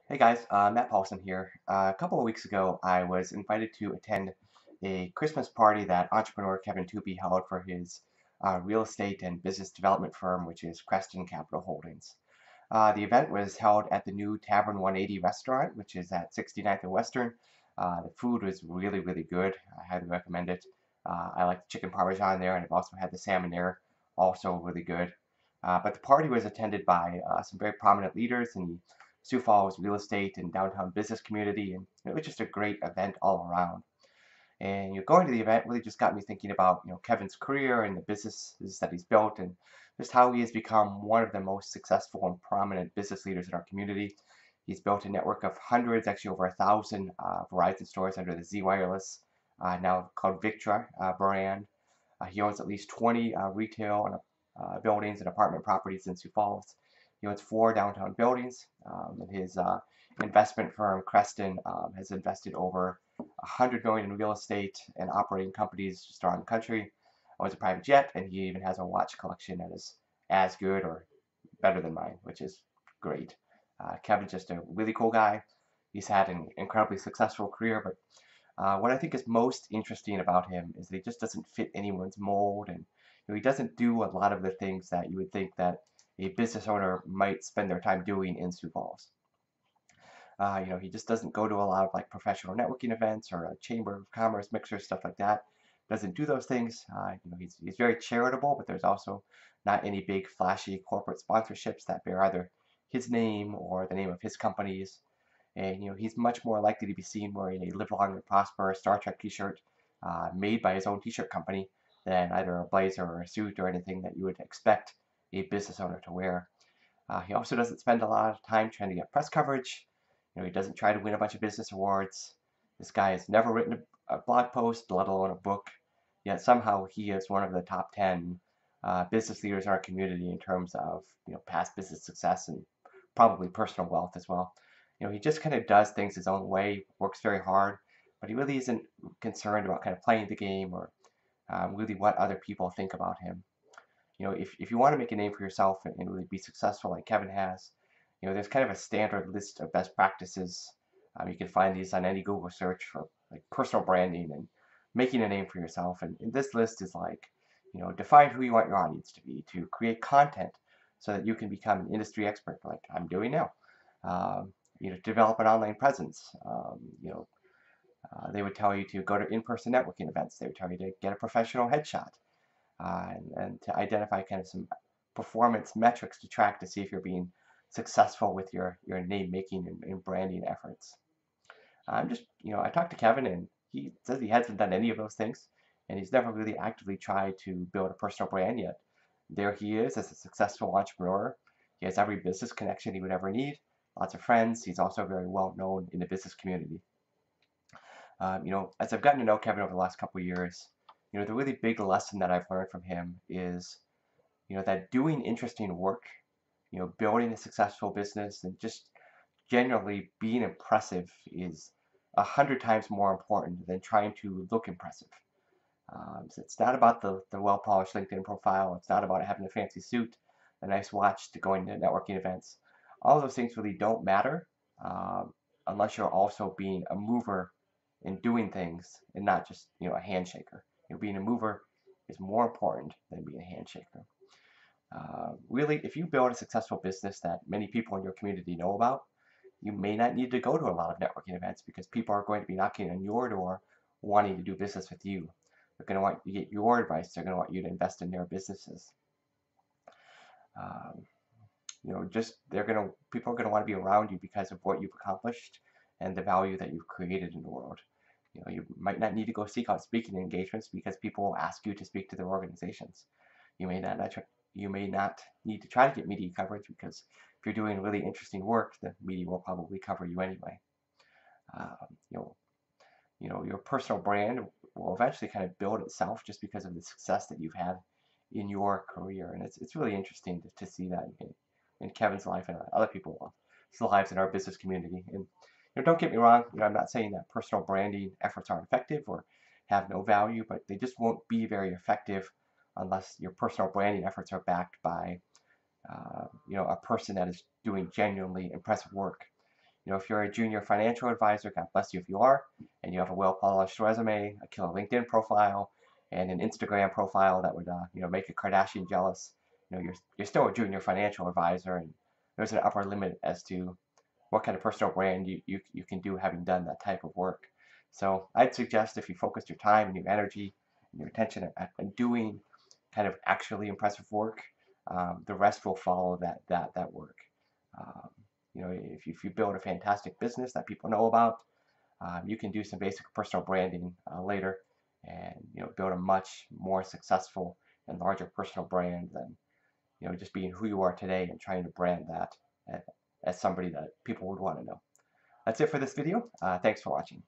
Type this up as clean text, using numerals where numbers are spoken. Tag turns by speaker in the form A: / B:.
A: Hey guys, Matt Paulson here. A couple of weeks ago, I was invited to attend a Christmas party that entrepreneur Kevin Tupy held for his real estate and business development firm, which is Creston Capital Holdings. The event was held at the new Tavern 180 restaurant, which is at 69th and Western. The food was really, really good. I highly recommend it. I like the chicken parmesan there, and I've also had the salmon there, also really good. But the party was attended by some very prominent leaders in the Sioux Falls real estate and downtown business community, and it was just a great event all around. And going to the event really just got me thinking about Kevin's career and the businesses that he's built, and just how he has become one of the most successful and prominent business leaders in our community. He's built a network of hundreds, actually over 1,000 Verizon stores under the Z Wireless, now called Victra brand. He owns at least 20 retail and buildings and apartment properties in Sioux Falls. He owns 4 downtown buildings, and his investment firm Creston has invested over 100 million in real estate and operating companies just around the country. Owns a private jet, and he even has a watch collection that is as good or better than mine, which is great. Kevin's just a really cool guy. He's had an incredibly successful career, but what I think is most interesting about him is that he just doesn't fit anyone's mold, and he doesn't do a lot of the things that you would think that a business owner might spend their time doing in Sioux Falls. He just doesn't go to a lot of like professional networking events or a chamber of commerce mixers, stuff like that. Doesn't do those things. He's very charitable, but there's also not any big flashy corporate sponsorships that bear either his name or the name of his companies. And he's much more likely to be seen wearing a "Live Long and Prosper" Star Trek T-shirt made by his own T-shirt company than either a blazer or a suit or anything that you would expect a business owner to wear. He also doesn't spend a lot of time trying to get press coverage. He doesn't try to win a bunch of business awards. This guy has never written a blog post, let alone a book. Yet somehow he is one of the top 10 business leaders in our community in terms of past business success and probably personal wealth as well. He just kind of does things his own way, works very hard, but he really isn't concerned about kind of playing the game or really what other people think about him. If you want to make a name for yourself and really be successful like Kevin has, there's kind of a standard list of best practices. You can find these on any Google search for like personal branding and making a name for yourself. And this list is like, define who you want your audience to be, to create content so that you can become an industry expert like I'm doing now. Develop an online presence. They would tell you to go to in-person networking events. They would tell you to get a professional headshot and to identify kind of some performance metrics to track to see if you're being successful with your name making and branding efforts. I talked to Kevin and he says he hasn't done any of those things and he's never really actively tried to build a personal brand yet. There he is as a successful entrepreneur. He has every business connection he would ever need, lots of friends. He's also very well known in the business community. As I've gotten to know Kevin over the last couple of years, the really big lesson that I've learned from him is, that doing interesting work, building a successful business and just generally being impressive is 100 times more important than trying to look impressive. So it's not about the well-polished LinkedIn profile. It's not about having a fancy suit, a nice watch to going to networking events. All those things really don't matter unless you're also being a mover in doing things and not just a handshaker. Being a mover is more important than being a handshaker. Really, if you build a successful business that many people in your community know about, you may not need to go to a lot of networking events because people are going to be knocking on your door wanting to do business with you. They're going to want you to get your advice. They're going to want you to invest in their businesses. Um, just people are going to want to be around you because of what you've accomplished and the value that you've created in the world. You might not need to go seek out speaking engagements because people will ask you to speak to their organizations. You may not need to try to get media coverage because if you're doing really interesting work, the media will probably cover you anyway. Um, you know, your personal brand will eventually kind of build itself just because of the success that you've had in your career, and it's really interesting to see that in Kevin's life and other people's lives in our business community. And don't get me wrong, I'm not saying that personal branding efforts aren't effective or have no value, but they just won't be very effective unless your personal branding efforts are backed by a person that is doing genuinely impressive work. If you're a junior financial advisor, God bless you if you are, and you have a well-polished resume, a killer LinkedIn profile, and an Instagram profile that would, make a Kardashian jealous. You're still a junior financial advisor, and there's an upper limit as to what kind of personal brand you can do having done that type of work. So I'd suggest if you focus your time and your energy and your attention at doing kind of actually impressive work, the rest will follow that work. Um, if you build a fantastic business that people know about, you can do some basic personal branding later, and build a much more successful and larger personal brand than just being who you are today and trying to brand that as somebody that people would want to know. That's it for this video. Thanks for watching.